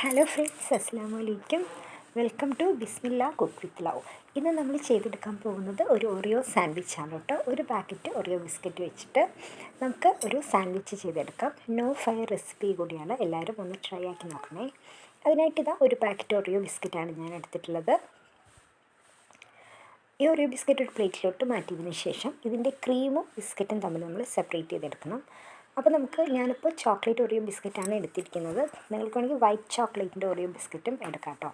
Hello friends, അസ്സലാമു അലൈക്കും. Welcome to Bismilla cook with love. ഇന്ന് നമ്മൾ ചെയ്തെടുക്കാൻ പോകുന്നത് ഒരു ഒറിയോ സാൻഡ്വിച്ചാണ് കേട്ടോ. ഒരു പാക്കറ്റ് ഒറിയോ ബിസ്ക്കറ്റ് വെച്ചിട്ട് നമുക്ക് ഒരു സാൻഡ്വിച്ച് ചെയ്തെടുക്കാം. നോ ഫയർ റെസിപ്പി കൂടിയാണ്, എല്ലാവരും ഒന്ന് ട്രൈ ആക്കി നോക്കണേ. അതിനായിട്ട് ഒരു പാക്കറ്റ് ഒറിയോ ബിസ്ക്കറ്റാണ് ഞാൻ എടുത്തിട്ടുള്ളത്. ഈ ഒറിയോ ബിസ്ക്കറ്റ് ഒരു പ്ലേറ്റിലോട്ട് മാറ്റിയതിന് ശേഷം ഇതിൻ്റെ ക്രീമും ബിസ്ക്കറ്റും തമ്മിൽ നമ്മൾ സെപ്പറേറ്റ് ചെയ്തെടുക്കണം. അപ്പോൾ ഞാനിപ്പോൾ ചോക്ലേറ്റ് ഒറിയോ ബിസ്ക്കറ്റാണ് എടുത്തിരിക്കുന്നത്. നിങ്ങൾക്ക് വേണമെങ്കിൽ വൈറ്റ് ചോക്ലേറ്റിൻ്റെ ഒറിയോ ബിസ്ക്കറ്റും എടുക്കാം കേട്ടോ.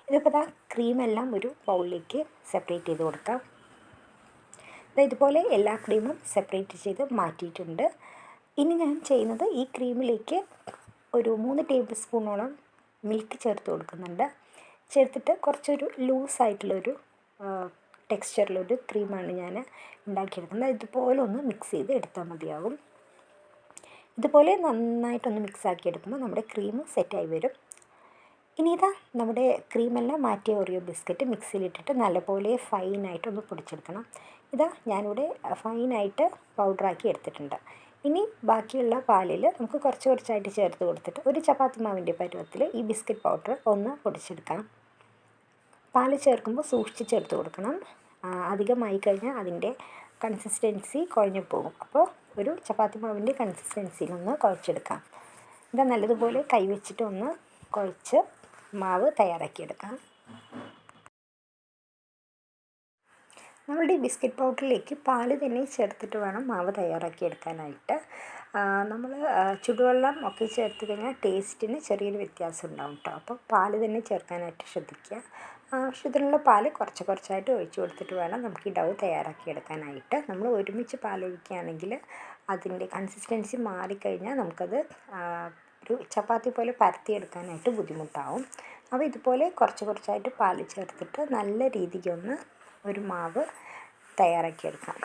ഇതിപ്പോൾ ക്രീമെല്ലാം ഒരു ബൗളിലേക്ക് സെപ്പറേറ്റ് ചെയ്ത് കൊടുക്കാം. ഇതുപോലെ എല്ലാ ക്രീമും സെപ്പറേറ്റ് ചെയ്ത് മാറ്റിയിട്ടുണ്ട്. ഇനി ഞാൻ ചെയ്യുന്നത് ഈ ക്രീമിലേക്ക് ഒരു 3 ടേബിൾ സ്പൂണോളം മിൽക്ക് ചേർത്ത് കൊടുക്കുന്നുണ്ട്. ചേർത്തിട്ട് കുറച്ചൊരു ലൂസായിട്ടുള്ളൊരു ടെക്സ്ചറിലൊരു ക്രീമാണ് ഞാൻ ഉണ്ടാക്കിയെടുക്കുന്നത്. ഇതുപോലെ ഒന്ന് മിക്സ് ചെയ്ത് എടുത്താൽ മതിയാകും. ഇതുപോലെ നന്നായിട്ടൊന്ന് മിക്സാക്കി എടുക്കുമ്പോൾ നമ്മുടെ ക്രീം സെറ്റായി വരും. ഇനി നമ്മുടെ ക്രീമെല്ലാം മാറ്റിയ ഒറിയോ ബിസ്ക്കറ്റ് മിക്സിയിലിട്ടിട്ട് നല്ലപോലെ ഫൈനായിട്ടൊന്ന് പൊടിച്ചെടുക്കണം. ഞാനിവിടെ ഫൈനായിട്ട് പൗഡറാക്കി എടുത്തിട്ടുണ്ട്. ഇനി ബാക്കിയുള്ള പാലിൽ നമുക്ക് കുറച്ചായിട്ട് ചേർത്ത് കൊടുത്തിട്ട് ഒരു ചപ്പാത്തി മാവിൻ്റെ പരുവത്തിൽ ഈ ബിസ്ക്കറ്റ് പൗഡർ ഒന്ന് പൊടിച്ചെടുക്കാം. പാല് ചേർക്കുമ്പോൾ സൂക്ഷിച്ച് ചേർത്ത് കൊടുക്കണം. അധികമായി കഴിഞ്ഞാൽ അതിൻ്റെ കൺസിസ്റ്റൻസി കുഴഞ്ഞു പോകും. അപ്പോൾ ഒരു ചപ്പാത്തി മാവിൻ്റെ കൺസിസ്റ്റൻസിയിലൊന്ന് കുഴച്ചെടുക്കാം. നല്ലതുപോലെ കൈവച്ചിട്ട് ഒന്ന് കുഴച്ച് മാവ് തയ്യാറാക്കിയെടുക്കാം. നമ്മളുടെ ബിസ്ക്കറ്റ് പൗഡറിലേക്ക് പാല് തന്നെ ചേർത്തിട്ട് വേണം മാവ് തയ്യാറാക്കിയെടുക്കാനായിട്ട്. നമ്മൾ ചുടുവെള്ളം ഒക്കെ ചേർത്ത് കഴിഞ്ഞാൽ ടേസ്റ്റിന് ചെറിയൊരു വ്യത്യാസം ഉണ്ടാവും കേട്ടോ. അപ്പോൾ പാല് തന്നെ ചേർക്കാനായിട്ട് ശ്രദ്ധിക്കുക. ആവശ്യത്തിനുള്ള പാല് കുറച്ചായിട്ട് ഒഴിച്ചു കൊടുത്തിട്ട് വേണം നമുക്ക് ഈ ഡൗ തയ്യാറാക്കിയെടുക്കാനായിട്ട്. നമ്മൾ ഒരുമിച്ച് പാലൊഴിക്കുകയാണെങ്കിൽ അതിൻ്റെ കൺസിസ്റ്റൻസി മാറിക്കഴിഞ്ഞാൽ നമുക്കത് ഒരു ചപ്പാത്തി പോലെ പരത്തിയെടുക്കാനായിട്ട് ബുദ്ധിമുട്ടാവും. അപ്പോൾ ഇതുപോലെ കുറച്ചായിട്ട് പാല് ചേർത്തിട്ട് നല്ല രീതിക്കൊന്ന് ഒരു മാവ് തയ്യാറാക്കിയെടുക്കാം.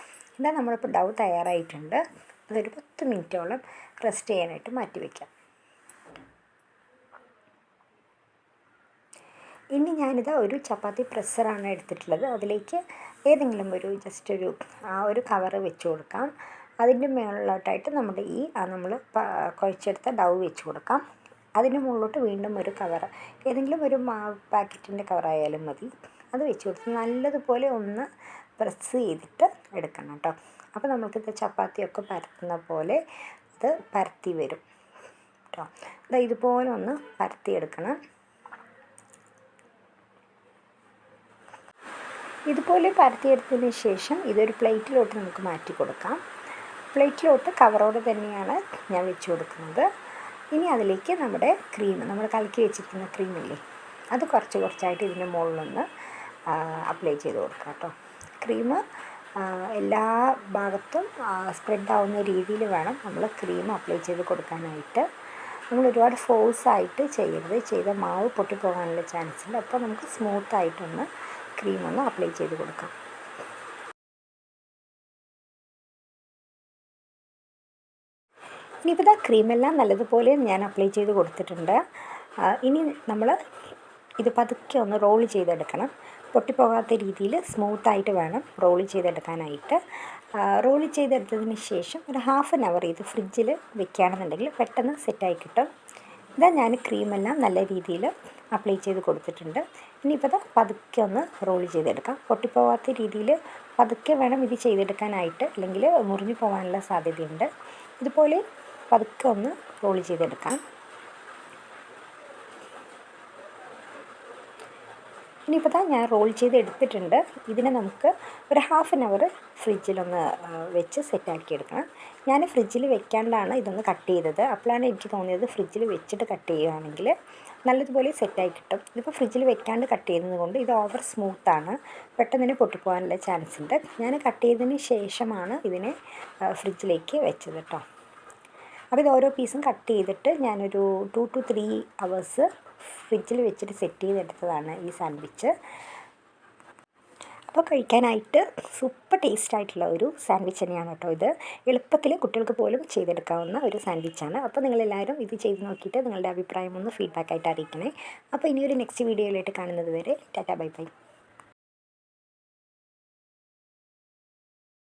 നമ്മളിപ്പോൾ ഡൗ തയ്യാറായിട്ടുണ്ട്. അതൊരു 10 മിനിറ്റോളം റെസ്റ്റ് ചെയ്യാനായിട്ട് മാറ്റി വയ്ക്കാം. ഇനി ഒരു ചപ്പാത്തി പ്രസ്സറാണ് എടുത്തിട്ടുള്ളത്. അതിലേക്ക് ഏതെങ്കിലും ഒരു കവറ് വെച്ച് കൊടുക്കാം. അതിൻ്റെ മുകളിലോട്ടായിട്ട് നമ്മുടെ നമ്മൾ കുഴച്ചെടുത്ത ഡൗ വെച്ച് കൊടുക്കാം. അതിൻ്റെ മുകളിലോട്ട് വീണ്ടും ഒരു കവറ്, ഏതെങ്കിലും ഒരു മാവ് പാക്കറ്റിൻ്റെ കവറായാലും മതി, അത് വെച്ച് കൊടുത്ത് നല്ലതുപോലെ ഒന്ന് പ്രസ് ചെയ്തിട്ട് എടുക്കണം കേട്ടോ. അപ്പോൾ നമുക്കിത് ചപ്പാത്തിയൊക്കെ പരത്തുന്ന പോലെ ഇത് പരത്തി വരും കേട്ടോ. ഇതുപോലെ ഒന്ന് പരത്തിയെടുക്കണം. ഇതുപോലെ പരത്തിയെടുത്തതിന് ശേഷം ഇതൊരു പ്ലേറ്റിലോട്ട് നമുക്ക് മാറ്റി കൊടുക്കാം. പ്ലേറ്റിലോട്ട് കവറോടെ തന്നെയാണ് ഞാൻ വെച്ച് കൊടുക്കുന്നത്. ഇനി അതിലേക്ക് നമ്മുടെ ക്രീം, നമ്മൾ കലക്കി വെച്ചിരിക്കുന്ന ക്രീമില്ലേ, അത് കുറച്ചായിട്ട് ഇതിൻ്റെ മുകളിലൊന്ന് അപ്ലൈ ചെയ്ത് കൊടുക്കാം കേട്ടോ. ക്രീം എല്ലാ ഭാഗത്തും സ്പ്രെഡ് ആവുന്ന രീതിയിൽ വേണം നമ്മൾ ക്രീം അപ്ലൈ ചെയ്ത് കൊടുക്കാനായിട്ട്. നമ്മൾ ഒരുപാട് ഫോഴ്സായിട്ട് ചെയ്യരുത്, ചെയ്ത മാവ് പൊട്ടിപ്പോകാനുള്ള ചാൻസ് ഉണ്ട്. അപ്പോൾ നമുക്ക് സ്മൂത്തായിട്ടൊന്ന് ക്രീം ഒന്ന് അപ്ലൈ ചെയ്ത് കൊടുക്കാം. ഇനിയിപ്പോൾ ക്രീമെല്ലാം നല്ലതുപോലെ ഞാൻ അപ്ലൈ ചെയ്ത് കൊടുത്തിട്ടുണ്ട്. ഇനി നമ്മൾ ഇത് പതുക്കെ ഒന്ന് റോൾ ചെയ്തെടുക്കണം. പൊട്ടിപ്പോകാത്ത രീതിയിൽ സ്മൂത്തായിട്ട് വേണം റോൾ ചെയ്തെടുക്കാനായിട്ട്. റോൾ ചെയ്തെടുത്തതിന് ശേഷം ഒരു ഹാഫ് ആൻ അവർ ഇത് ഫ്രിഡ്ജിൽ വെക്കുകയാണെന്നുണ്ടെങ്കിൽ പെട്ടെന്ന് സെറ്റായി കിട്ടും. ഞാൻ ക്രീമെല്ലാം നല്ല രീതിയിൽ അപ്ലൈ ചെയ്ത് കൊടുത്തിട്ടുണ്ട്. ഇനിയിപ്പോൾ പതുക്കെ ഒന്ന് റോൾ ചെയ്തെടുക്കാം. പൊട്ടിപ്പോകാത്ത രീതിയിൽ പതുക്കെ വേണം ഇത് ചെയ്തെടുക്കാനായിട്ട്, അല്ലെങ്കിൽ മുറിഞ്ഞു പോകാനുള്ള സാധ്യതയുണ്ട്. ഇതുപോലെ പതുക്കെ ഒന്ന് റോൾ ചെയ്തെടുക്കാം. ഇനിയിപ്പോൾ ഞാൻ റോൾ ചെയ്ത് എടുത്തിട്ടുണ്ട്. ഇതിനെ നമുക്ക് ഒരു ഹാഫ് ആൻ അവർ ഫ്രിഡ്ജിലൊന്ന് വെച്ച് സെറ്റാക്കി എടുക്കണം. ഞാൻ ഫ്രിഡ്ജിൽ വെക്കാണ്ടാണ് ഇതൊന്ന് കട്ട് ചെയ്തത്. അപ്പോഴാണ് എനിക്ക് തോന്നിയത് ഫ്രിഡ്ജിൽ വെച്ചിട്ട് കട്ട് ചെയ്യുകയാണെങ്കിൽ നല്ലതുപോലെ സെറ്റായി കിട്ടും. ഇതിപ്പോൾ ഫ്രിഡ്ജിൽ വെക്കാണ്ട് കട്ട് ചെയ്യുന്നത് കൊണ്ട് ഇത് ഓവർ സ്മൂത്താണ്, പെട്ടെന്ന് തന്നെ പൊട്ടിപ്പോകാനുള്ള ചാൻസ് ഉണ്ട്. ഞാൻ കട്ട് ചെയ്തതിന് ശേഷമാണ് ഇതിനെ ഫ്രിഡ്ജിലേക്ക് വെച്ചത് കേട്ടോ. അപ്പോൾ ഇത് ഓരോ പീസും കട്ട് ചെയ്തിട്ട് ഞാനൊരു 2 to 3 hours ഫ്രിഡ്ജിൽ വെച്ചിട്ട് സെറ്റ് ചെയ്തെടുത്തതാണ് ഈ സാൻഡ്വിച്ച്. അപ്പോൾ കഴിക്കാനായിട്ട് സൂപ്പർ ടേസ്റ്റായിട്ടുള്ള ഒരു സാൻഡ്വിച്ച് തന്നെയാണ് കേട്ടോ ഇത്. എളുപ്പത്തിൽ കുട്ടികൾക്ക് പോലും ചെയ്തെടുക്കാവുന്ന ഒരു സാൻഡ്വിച്ചാണ്. അപ്പോൾ നിങ്ങളെല്ലാവരും ഇത് ചെയ്ത് നോക്കിയിട്ട് നിങ്ങളുടെ അഭിപ്രായം ഒന്ന് ഫീഡ്ബാക്കായിട്ട് അറിയിക്കണേ. അപ്പോൾ ഇനിയൊരു നെക്സ്റ്റ് വീഡിയോയിലായിട്ട് കാണുന്നത് വരെ ടാറ്റാ ബൈ ബൈ.